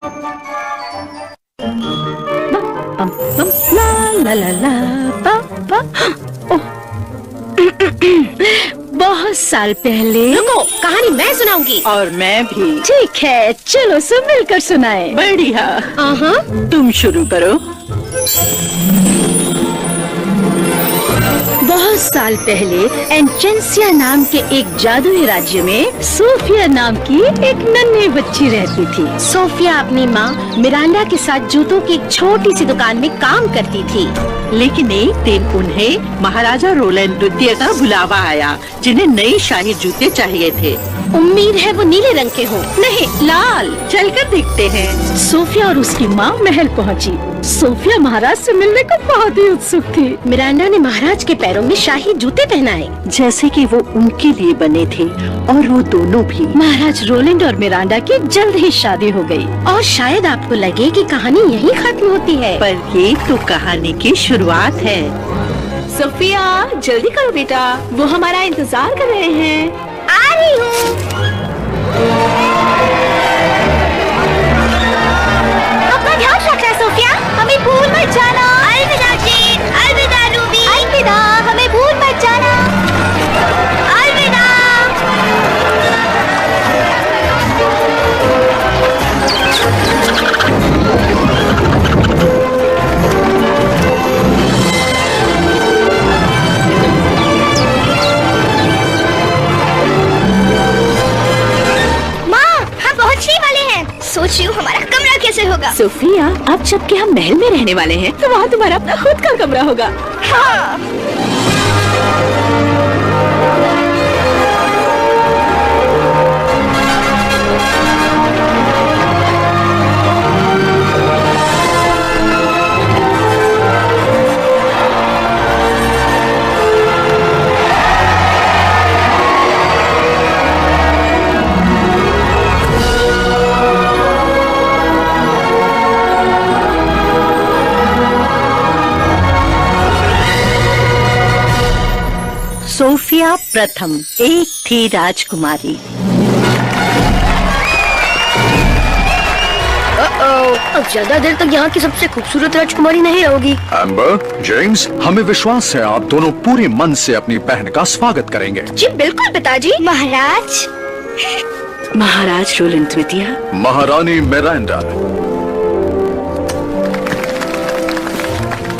ला ला ला ला पा पा। बहुत साल पहले। रुको, कहानी मैं सुनाऊंगी। और मैं भी। ठीक है, चलो सब मिलकर सुनाए। बढ़िया। तुम शुरू करो। बहुत साल पहले एंचेंसिया नाम के एक जादुई राज्य में सोफिया नाम की एक नन्ही बच्ची रहती थी। सोफिया अपनी माँ मिरांडा के साथ जूतों की एक छोटी सी दुकान में काम करती थी। लेकिन एक दिन उन्हें महाराजा रोलैंड द्वितीय का बुलावा आया, जिन्हें नए शाही जूते चाहिए थे। उम्मीद है वो नीले रंग के हो। नहीं, लाल। चलकर देखते हैं। सोफिया और उसकी माँ महल पहुँची। सोफिया महाराज से मिलने को बहुत ही उत्सुक थी। मिरांडा ने महाराज के पैरों में शाही जूते पहनाए, जैसे कि वो उनके लिए बने थे, और वो दोनों भी। महाराज रोलैंड और मिरांडा की जल्द ही शादी हो गई। और शायद आपको लगे कि कहानी यहीं खत्म होती है, पर ये तो कहानी की शुरुआत है। सोफिया जल्दी करो बेटा, वो हमारा इंतजार कर रहे हैं। आ रही हूँ। अपना ध्यान रखना सोफिया, हमें भूल मत जाना। अलविदा जीन, अलविदा रूबी, अलविदा, हमें भूल मत जाना। अलविदा। सोच रही हूँ हमारा कमरा कैसे होगा। सोफिया, अब जबकि हम महल में रहने वाले हैं, तो वहाँ तुम्हारा अपना खुद का कमरा होगा। हाँ। सोफिया प्रथम एक थी राजकुमारी। अब ज्यादा देर तक यहाँ की सबसे खूबसूरत राजकुमारी नहीं रहोगी। एम्बर, जेम्स, हमें विश्वास है आप दोनों पूरे मन से अपनी बहन का स्वागत करेंगे। जी बिल्कुल पिताजी। महाराज। महाराज रोलैंड द्वितीय। महारानी मिरांडा।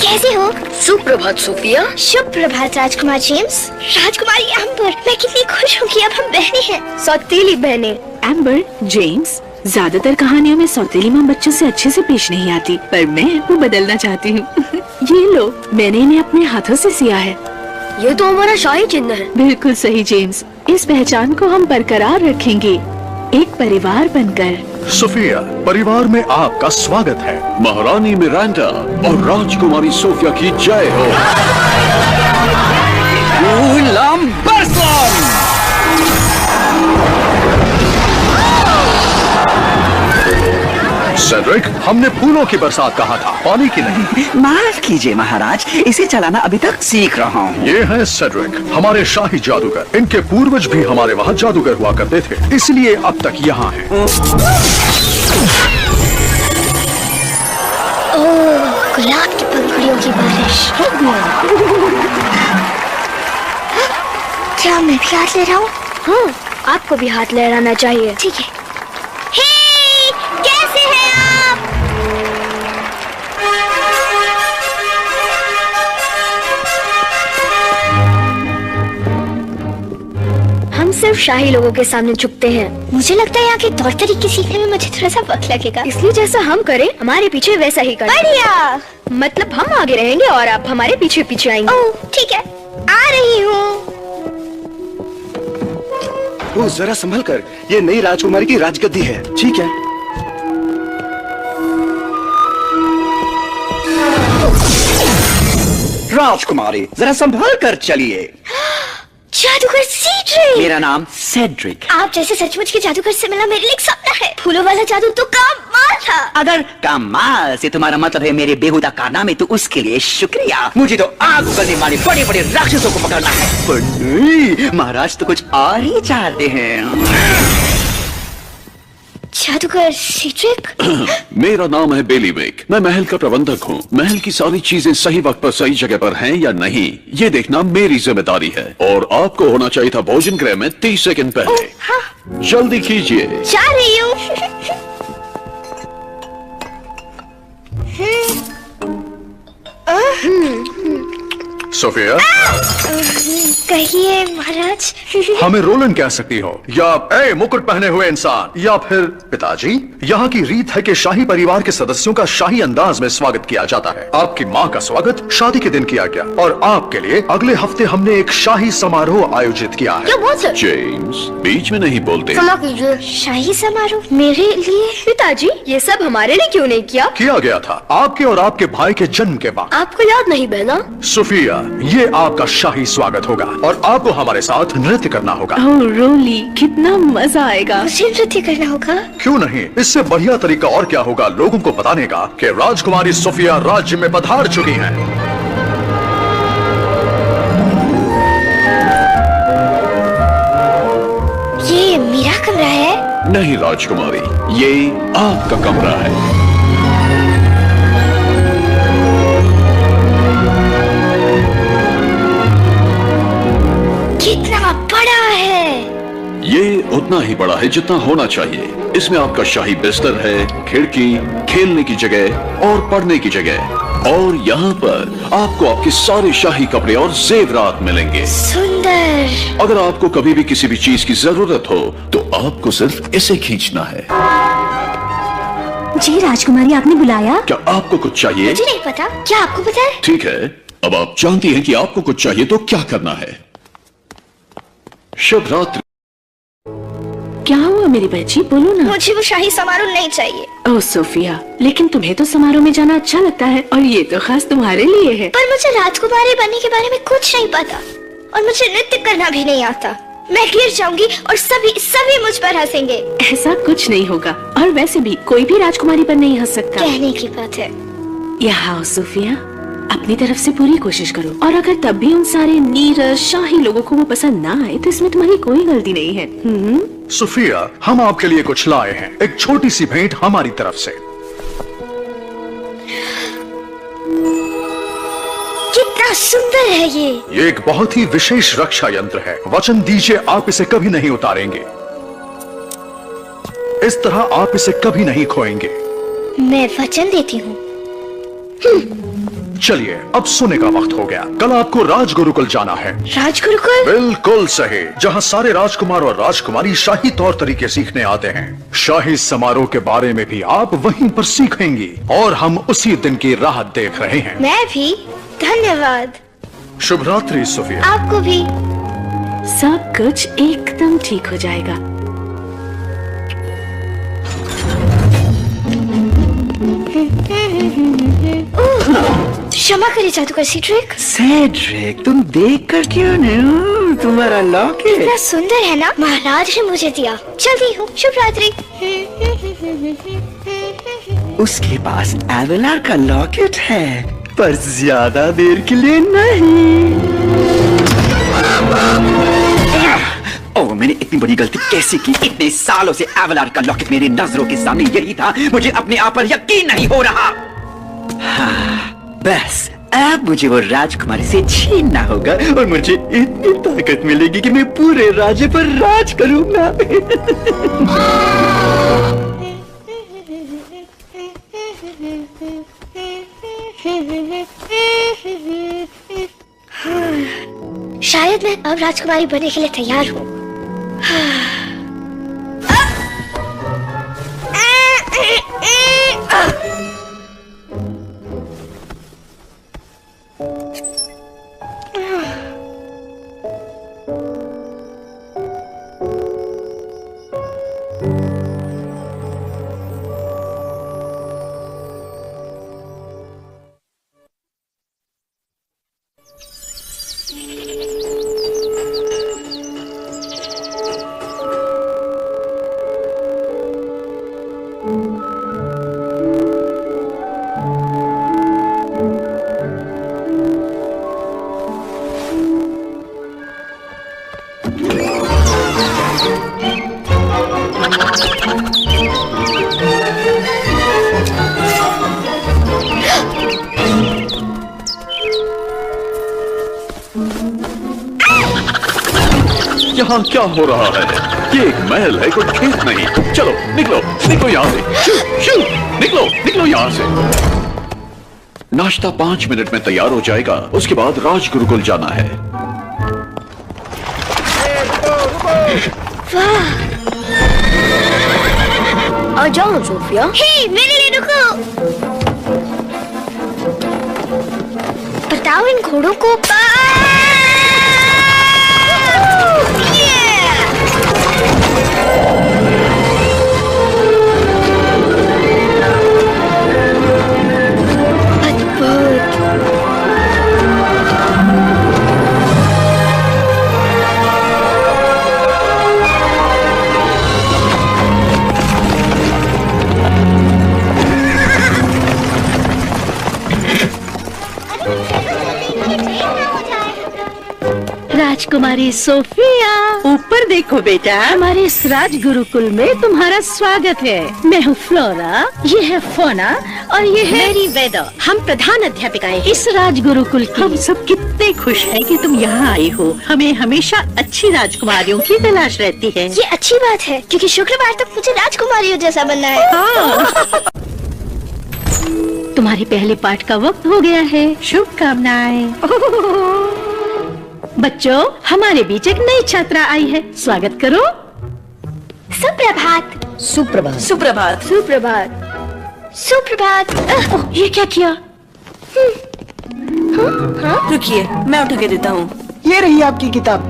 कैसे हो? सुप्रभात सोफिया। शुभ प्रभात राजकुमार जेम्स। राजकुमारी एम्बर, मैं कितनी खुश हूँ कि अब हम बहनें हैं, सौतेली बहनें। एम्बर, जेम्स, ज्यादातर कहानियों में सौतेली माँ बच्चों से अच्छे से पेश नहीं आती, पर मैं वो बदलना चाहती हूँ। ये लो, मैंने इन्हें अपने हाथों से सिया है। ये तो हमारा शाही चिन्ह है। बिल्कुल सही जेम्स, इस पहचान को हम बरकरार रखेंगे, एक परिवार बनकर। सोफिया, परिवार में आपका स्वागत है। महारानी मिरांडा और राजकुमारी सोफिया की जय हो। सेड्रिक, हमने फूलों की बरसात कहा था, पानी की नहीं। माफ कीजिए महाराज, इसे चलाना अभी तक सीख रहा हूँ। ये है सेड्रिक, हमारे शाही जादूगर। इनके पूर्वज भी हमारे वहाँ जादूगर हुआ करते थे, इसलिए अब तक यहाँ हैं। गुलाब की पंखुड़ियों की बारिश। क्या मैं भी हाथ ले रहा हूँ? हाँ, आपको भी हाथ लहराना चाहिए। ठीक है। हे, कैसे हैं आप? हम सिर्फ शाही लोगों के सामने झुकते हैं। मुझे लगता है यहाँ के तौर तरीके सीखने में मुझे थोड़ा सा वक्त लगेगा, इसलिए जैसा हम करें हमारे पीछे वैसा ही करें। बढ़िया। मतलब हम आगे रहेंगे और आप हमारे पीछे पीछे आएंगे। ओह, ठीक है, आ रही हूँ। वो जरा संभल कर, ये नई राजकुमारी की राजगद्दी है। ठीक है। राजकुमारी, जरा संभल कर चलिए। जादूगर सेड्रिक। मेरा नाम सेड्रिक। आप जैसे सचमुच के जादूगर से मिलना मेरे लिए एक सपना है। फूलों वाला जादू तो कमाल था। अगर कमाल से तुम्हारा मतलब है मेरे बेहुदा कारनामे, तो उसके लिए शुक्रिया। मुझे तो आग उगलने वाले बड़े बड़े राक्षसों को पकड़ना है। पर नहीं, महाराज तो कुछ और ही चाहते हैं। जादूगर सीड्रिक। मेरा नाम है बेली मेक। मैं महल का प्रबंधक हूँ। महल की सारी चीजें सही वक्त पर सही जगह पर हैं या नहीं, ये देखना मेरी जिम्मेदारी है। और आपको होना चाहिए था भोजन गृह में 30 सेकंड पहले। हाँ। जल्दी कीजिए। जा रही हूँ। सोफिया, कहिए महाराज। हमें रोलन कह सकती हो, या ए मुकुट पहने हुए इंसान, या फिर पिताजी। यहाँ की रीत है कि शाही परिवार के सदस्यों का शाही अंदाज में स्वागत किया जाता है। आपकी माँ का स्वागत शादी के दिन किया गया और आपके लिए अगले हफ्ते हमने एक शाही समारोह आयोजित किया है। क्या बात है? जेम्स, बीच में नहीं बोलते। क्षमा कीजिए। शाही समारोह मेरे लिए? पिताजी, ये सब हमारे लिए क्यों नहीं किया गया था आपके और आपके भाई के जन्म के बाद। आपको याद नहीं बहना? सोफिया, ये आपका शाही स्वागत होगा और आपको हमारे साथ नृत्य करना होगा। ओह रोली, कितना मजा आएगा। मुझे नृत्य करना होगा? क्यों नहीं, इससे बढ़िया तरीका और क्या होगा लोगों को बताने का कि राजकुमारी सोफिया राज्य में पधार चुकी हैं। ये मेरा कमरा है? नहीं राजकुमारी, ये आपका कमरा है। कितना बड़ा है? ये उतना ही बड़ा है जितना होना चाहिए। इसमें आपका शाही बिस्तर है, खिड़की, खेलने की जगह और पढ़ने की जगह। और यहाँ पर आपको आपके सारे शाही कपड़े और जेवरात मिलेंगे। सुंदर। अगर आपको कभी भी किसी भी चीज की जरूरत हो तो आपको सिर्फ इसे खींचना है। जी राजकुमारी, आपने बुलाया? क्या आपको कुछ चाहिए? मुझे नहीं पता। क्या आपको पता है? ठीक है, अब आप जानती हैं कि आपको कुछ चाहिए तो क्या करना है। शुभ रात्रि। क्या हुआ मेरी बच्ची, बोलो ना। मुझे वो शाही समारोह नहीं चाहिए। ओह सोफिया, लेकिन तुम्हें तो समारोह में जाना अच्छा लगता है और ये तो खास तुम्हारे लिए है। पर मुझे राजकुमारी बनने के बारे में कुछ नहीं पता और मुझे नृत्य करना भी नहीं आता। मैं गिर जाऊंगी और सभी मुझ पर हंसेंगे। ऐसा कुछ नहीं होगा, और वैसे भी कोई भी राजकुमारी पर नहीं हंस सकता। कहने की बात है। यहाँ आओ सोफिया, अपनी तरफ से पूरी कोशिश करो, और अगर तब भी उन सारे नीरस शाही लोगों को वो पसंद ना आए तो इसमें तुम्हारी कोई गलती नहीं है। सोफिया, हम आपके लिए कुछ लाए हैं, एक छोटी सी भेंट हमारी तरफ से। कितना सुंदर है ये एक बहुत ही विशेष रक्षा यंत्र है। वचन दीजिए आप इसे कभी नहीं उतारेंगे। इस तरह आप इसे कभी नहीं खोएंगे। मैं वचन देती हूँ। चलिए, अब सोने का वक्त हो गया। कल आपको राजगुरुकुल जाना है। राजगुरुकुल? बिल्कुल सही, जहाँ सारे राजकुमार और राजकुमारी शाही तौर तरीके सीखने आते हैं। शाही समारोह के बारे में भी आप वहीं पर सीखेंगी और हम उसी दिन की राह देख रहे हैं। मैं भी। धन्यवाद। शुभ रात्रि सोफिया। आपको भी। सब कुछ एकदम ठीक हो जाएगा। क्षमा करिए जादूगर सीड्रिक। सेड्रिक, तुम देख कर क्यों नहीं? तुम्हारा लॉकेट कितना सुंदर है ना? महाराज ने मुझे दिया। चलती हूँ। शुभ रात्रि। उसके पास एवेलार का लॉकेट है, पर ज्यादा देर के लिए नहीं। ओह, मैंने इतनी बड़ी गलती कैसे की? इतने सालों से एवेलार का लॉकेट मेरी नजरों के सामने यही था। मुझे अपने आप पर यकीन नहीं हो रहा। हाँ, बस अब मुझे वो राजकुमारी से छीनना होगा और मुझे इतनी ताकत मिलेगी कि मैं पूरे राज्य पर राज करूंगा। शायद मैं अब राजकुमारी बनने के लिए तैयार हूँ। यहाँ क्या हो रहा है? ये एक महल है, कोई खेत नहीं। चलो निकलो, निकलो यहाँ से। शू, शू, निकलो, निकलो यहाँ से। नाश्ता 5 मिनट में तैयार हो जाएगा। उसके बाद राजगुरुकुल जाना है। वाह, आ जाओ सोफिया। हे, मेरे लिए रुको। बताओ इन घोड़ों को। राजकुमारी सोफिया, ऊपर देखो बेटा। हमारे इस राज गुरुकुल में तुम्हारा स्वागत है। मैं हूँ फ्लोरा, ये है फोना और ये है मेरी वेदा। हम प्रधान अध्यापिकाएं इस राज गुरुकुल की। हम सब कितने खुश हैं कि तुम यहाँ आई हो। हमें हमेशा अच्छी राजकुमारियों की तलाश रहती है। ये अच्छी बात है, क्योंकि शुक्रवार तक मुझे राजकुमारियों जैसा बनना है। हाँ। तुम्हारी पहले पाठ का वक्त हो गया है। शुभकामनाएं। बच्चों, हमारे बीच एक नई छात्रा आई है। स्वागत करो। सुप्रभात। सुप्रभात। सुप्रभात। सुप्रभात। सुप्रभात। ये क्या किया? रुकिए, मैं उठा के देता हूँ। ये रही आपकी किताब।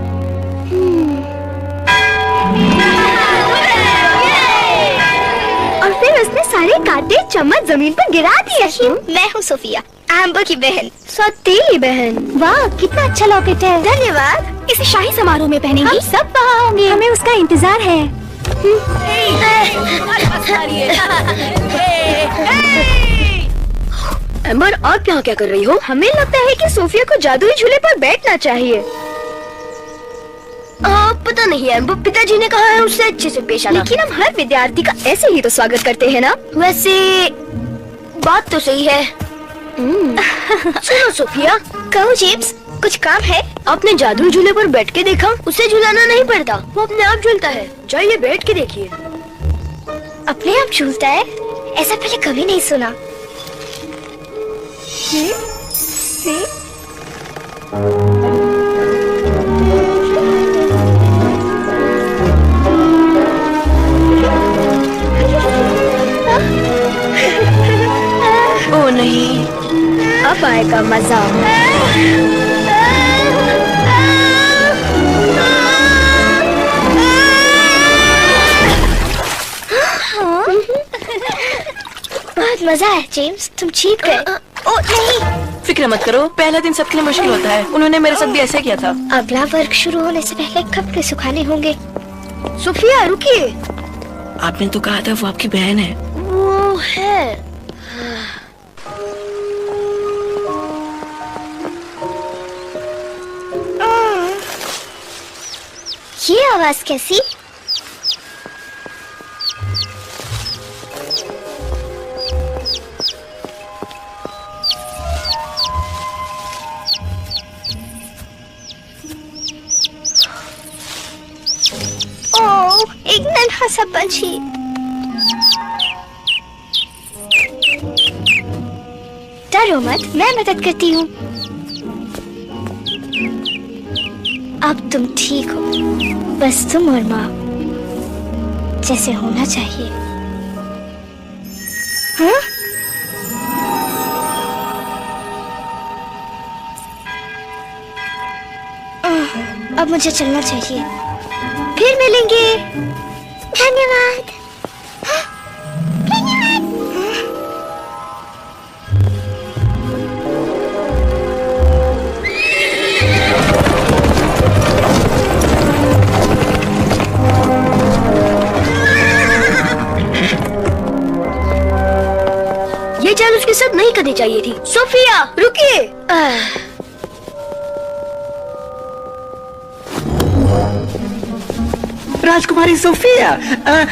और फिर उसने सारे कांटे चम्मच जमीन पर गिरा दिए। मैं हूँ सोफिया, एम्बर की बहन, सौतेली बहन। वाह, कितना अच्छा लॉकेट है। धन्यवाद। इसे शाही समारोह में पहनेंगे। हम सब वहाँ होंगे। हमें उसका इंतजार है। एम्बर, आप यहाँ क्या कर रही हो? हमें लगता है कि सोफिया को जादुई झूले पर बैठना चाहिए। पता नहीं एम्बर, पिताजी ने कहा है उससे अच्छे से पेश आना। लेकिन हम हर विद्यार्थी का ऐसे ही तो स्वागत करते हैं ना। वैसे बात तो सही है। सुनो सोफिया। कहो जेम्स, कुछ काम है? आपने जादुई झूले पर बैठ के देखा? उसे झूलाना नहीं पड़ता, वो अपने आप झूलता है। जाइए बैठ के देखिए। अपने आप झूलता है? ऐसा पहले कभी नहीं सुना। ओ नहीं, अब आएगा मजा। बहुत मजा है जेम्स, तुम जीत गए। ओ नहीं, फिक्र मत करो, पहला दिन सबके लिए मुश्किल होता है। उन्होंने मेरे साथ भी ऐसे किया था। अगला वर्ग शुरू होने से पहले कपड़े सुखाने होंगे। सोफिया रुकिए। आपने तो कहा था वो आपकी बहन है। वो है। ये आवाज कैसी? ओह, एक नन्हा सा पंछी। डरो मत, मैं मदद करती हूँ। अब तुम ठीक हो, बस तुम और माँ जैसे होना चाहिए। हाँ? अब मुझे चलना चाहिए। फिर मिलेंगे। धन्यवाद। ये चाल उसके साथ नहीं करनी चाहिए थी। सोफिया रुकिए। राजकुमारी सोफिया,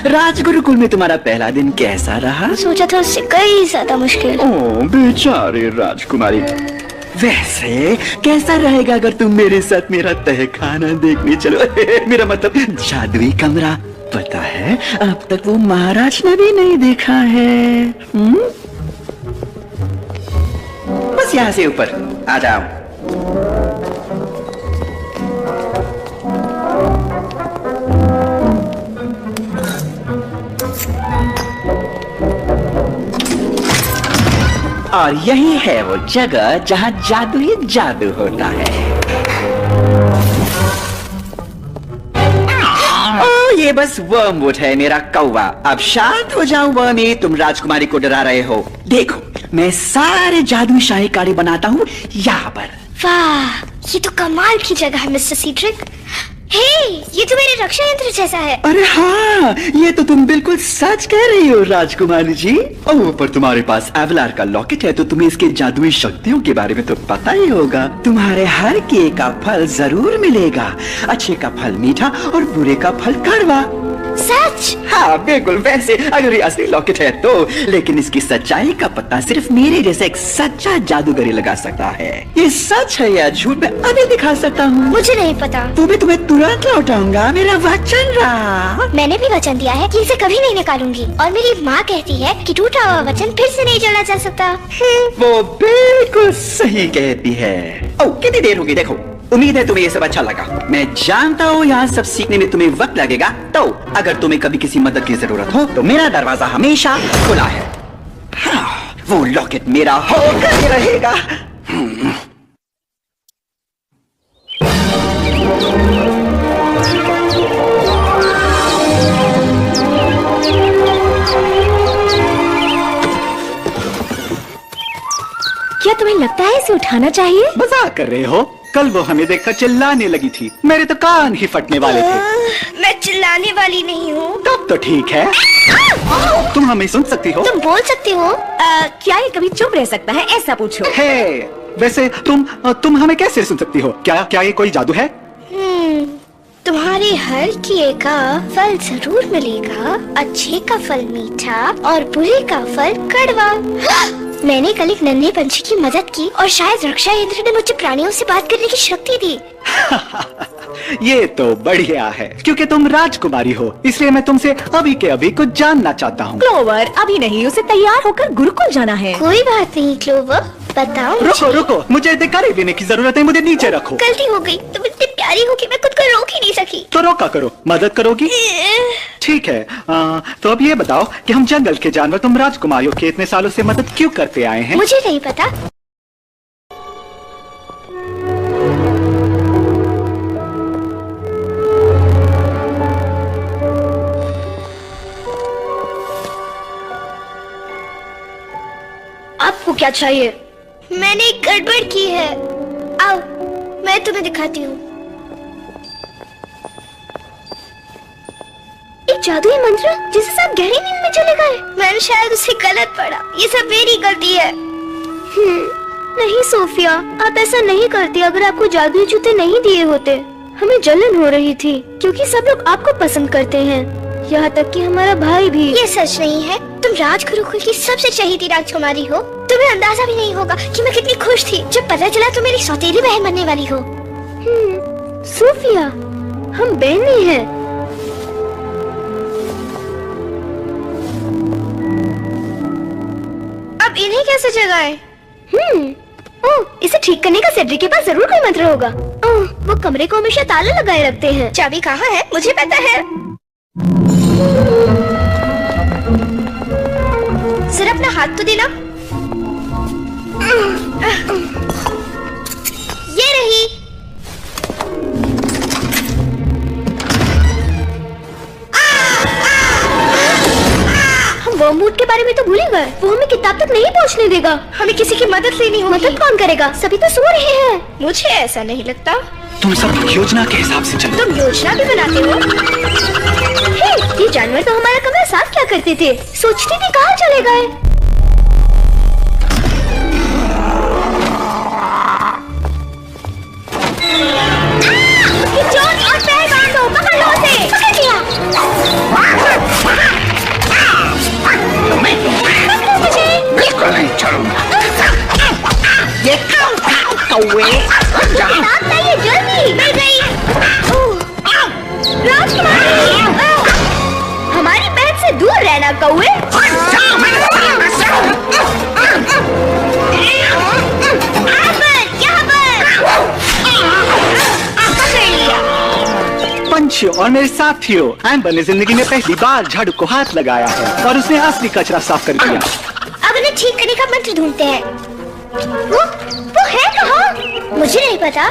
राजगुरुकुल में तुम्हारा पहला दिन कैसा रहा? सोचा था उससे कई ज्यादा मुश्किल। ओह बेचारे राजकुमारी। वैसे कैसा रहेगा अगर तुम मेरे साथ मेरा तहखाना देखने चलो? मेरा मतलब जादुई कमरा। पता है अब तक वो महाराज ने भी नहीं देखा है। बस यहाँ से ऊपर आ जाओ। और यही है वो जगह जहां जादू ही जादू होता है। ओ, ये बस वर्मवुड है मेरा कौवा। अब शांत हो जाओ वर्मी, तुम राजकुमारी को डरा रहे हो। देखो मैं सारे जादुई शाही काढ़े बनाता हूँ यहाँ पर। वाह, ये तो कमाल की जगह है मिस्टर सीड्रिक। हे, ये तो मेरे रक्षा यंत्र जैसा है। अरे हाँ, ये तो तुम बिल्कुल सच कह रही हो राजकुमारी जी। ओह, पर तुम्हारे पास एवलार का लॉकेट है तो तुम्हें इसके जादुई शक्तियों के बारे में तो पता ही होगा। तुम्हारे हर किए का फल जरूर मिलेगा। अच्छे का फल मीठा और बुरे का फल कड़वा। सच? हाँ बिल्कुल। वैसे अगर ये असली लॉकेट है तो, लेकिन इसकी सच्चाई का पता सिर्फ मेरे जैसा एक सच्चा जादूगर ही लगा सकता है। ये सच है या झूठ मैं अभी दिखा सकता हूँ। मुझे नहीं पता। तो मैं तुम्हें तुरंत लौटाऊंगा, मेरा वचन रहा। मैंने भी वचन दिया है कि इसे कभी नहीं निकालूंगी। और मेरी माँ कहती है कि टूटा हुआ वचन फिर से नहीं जोड़ा जा सकता। वो बिल्कुल सही कहती है। ओह, कितनी देर होगी देखो। उम्मीद है तुम्हें ये सब अच्छा लगा। मैं जानता हूँ यहाँ सब सीखने में तुम्हें वक्त लगेगा, तो अगर तुम्हें कभी किसी मदद की जरूरत हो तो मेरा दरवाजा हमेशा खुला है। हाँ, वो लॉकेट मेरा होकर ही रहेगा। क्या तुम्हें लगता है इसे उठाना चाहिए? मजाक कर रहे हो? कल वो हमें देखकर चिल्लाने लगी थी, मेरे तो कान ही फटने वाले थे। मैं चिल्लाने वाली नहीं हूँ। तब तो ठीक है। तुम हमें सुन सकती हो? तुम बोल सकती हो। क्या ये कभी चुप रह सकता है, ऐसा पूछो। हे, वैसे तुम हमें कैसे सुन सकती हो? क्या ये कोई जादू है? तुम्हारे हर किए का फल जरूर मिलेगा। अच्छे का फल मीठा और बुरे का फल कड़वा। मैंने कल एक नन्हे पंछी की मदद की और शायद रक्षा यंत्र ने मुझे प्राणियों से बात करने की शक्ति दी। ये तो बढ़िया है, क्योंकि तुम राजकुमारी हो, इसलिए मैं तुमसे अभी के अभी कुछ जानना चाहता हूँ। क्लोवर, अभी नहीं, उसे तैयार होकर गुरुकुल जाना है। कोई बात नहीं क्लोवर, बताओ। रुको, मुझे दिखाई देने की जरूरत है, मुझे नीचे रखो। गलती हो गई, तुम इतनी प्यारी हो कि मैं खुद को रोक ही नहीं सकी। तो रोका करो, मदद करोगी? ठीक है। तो अब ये बताओ कि हम जंगल के जानवर तुम राजकुमारियों के इतने सालों से मदद क्यों करते आए हैं? मुझे नहीं पता। आपको क्या चाहिए? मैंने एक गड़बड़ की है। आओ, मैं तुम्हें दिखाती हूँ। एक जादुई मंत्र जिससे सब गहरी नींद में चले गए। मैंने शायद उसे गलत पढ़ा। ये सब मेरी गलती है। नहीं सोफिया, आप ऐसा नहीं करती अगर आपको जादुई जूते नहीं दिए होते। हमें जलन हो रही थी क्योंकि सब लोग आपको पसंद करते हैं, यहाँ तक कि हमारा भाई भी। ये सच नहीं है। तुम राजगुरुकुल की सबसे चहेती राजकुमारी हो। तुम्हें अंदाजा भी नहीं होगा कि मैं कितनी खुश थी जब पता चला तुम मेरी सौतेली बहन बनने वाली हो। सोफिया, हम बहनें हैं। अब इन्हें कैसे जगाएं? ओह, इसे ठीक करने का सेड्रिक के पास जरूर कोई मंत्र होगा। ओह, वो कमरे को हमेशा ताला लगाए रखते हैं। चाबी कहाँ है? मुझे पता है। सिर्फ अपना हाथ तो देना। ये रही। हम वर्मवुड के बारे में तो भूल ही गए। वो हमें किताब तक नहीं पहुंचने देगा। हमें किसी की मदद लेनी होगी। मदद कौन करेगा? सभी तो सो रहे हैं। मुझे ऐसा नहीं लगता। तुम सब योजना के हिसाब से चलो। तुम योजना भी बनाते हो? हे, ये जानवर तो हमारा कमरा साफ क्या करते थे? सोचती थी कहाँ चले गए। और पैर बांधो, पकड़ लो उसे। पकड़ लिया। बिल्कुल नहीं छोड़ूंगा। ये काम था। कौवे। किताब चाहिए जल्दी। मिल गई। राजकुमारी, हमारी बहन से दूर रहना कौवे। पंछियों और मेरे साथियों, एम्बर ने जिंदगी में पहली बार झाड़ू को हाथ लगाया है और उसने असली कचरा साफ कर दिया। अब उन्हें ठीक करने का मंत्र ढूंढते हैं। वो है कहाँ? मुझे नहीं पता।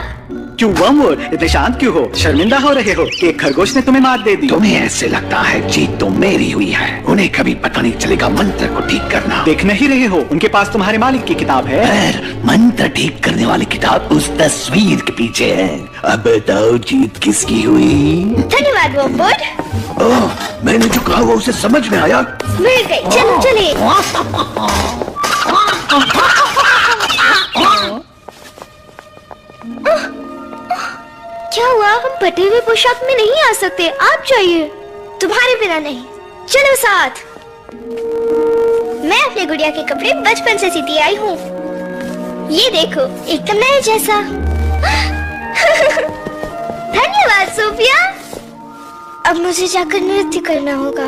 क्यों वर्मवुड, इतने शांत क्यों हो? शर्मिंदा हो रहे हो? एक खरगोश ने तुम्हें मात दे दी। तुम्हें ऐसे लगता है जीत तो मेरी हुई है, उन्हें कभी पता नहीं चलेगा मंत्र को ठीक करना। देख नहीं रहे हो, उनके पास तुम्हारे मालिक की किताब है। पर मंत्र ठीक करने वाली किताब उस तस्वीर के पीछे है। अब बताओ जीत किसकी हुई? धन्यवाद वर्मवुड। ओह, मैंने जो कहा वो उसे समझ में आया। मिल गई, चलो चले। क्या हुआ? हम फटे हुए पोशाक में नहीं आ सकते, आप जाइए। तुम्हारे बिना नहीं, चलो साथ। मैं अपने गुड़िया के कपड़े बचपन से सीती आई हूँ। ये देखो, एकदम नए जैसा। धन्यवाद सोफिया। अब मुझे जाकर नृत्य करना होगा।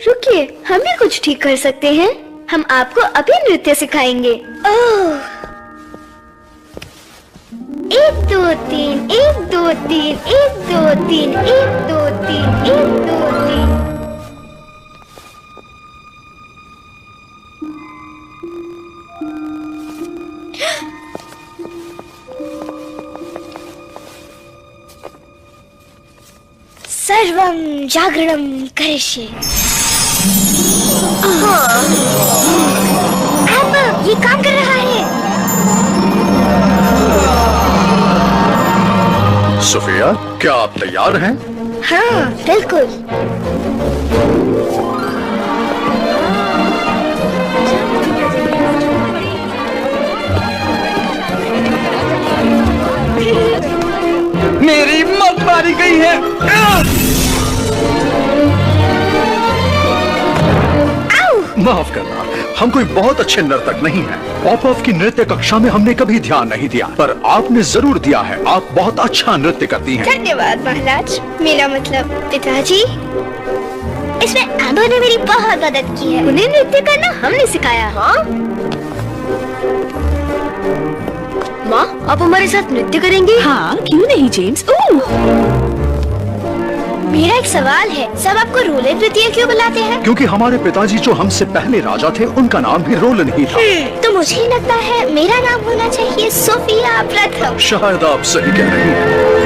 रुकिए, हम भी कुछ ठीक कर सकते हैं। हम आपको अभी नृत्य सिखाएंगे। ओह, 1 2 3 1 2 3 1 2 3 1 2 3 1 2 3। सर्वं जागरणं करिष्ये। अब ये काम कर रहा है। सोफिया, क्या आप तैयार हैं? हाँ, बिल्कुल। मेरी मौत मारी गई है। माफ करना, हम कोई बहुत अच्छे नर्तक नहीं हैं। पॉपऑफ की नृत्य कक्षा में हमने कभी ध्यान नहीं दिया, पर आपने जरूर दिया है। आप बहुत अच्छा नृत्य करती हैं। धन्यवाद महाराज, मेरा मतलब पिताजी। इसमें एम्बर ने मेरी बहुत मदद की है। उन्हें नृत्य करना हमने सिखाया। हाँ माँ, आप हमारे साथ नृत्य करेंगी? हाँ, क्यों नहीं जेम्स। मेरा एक सवाल है, सब आपको रोलन नृत्य क्यों बुलाते हैं? क्योंकि हमारे पिताजी जो हमसे पहले राजा थे, उनका नाम भी रोलन ही था। तो मुझे लगता है मेरा नाम होना चाहिए सोफिया प्रथम। शायद आप सही कह रही हैं।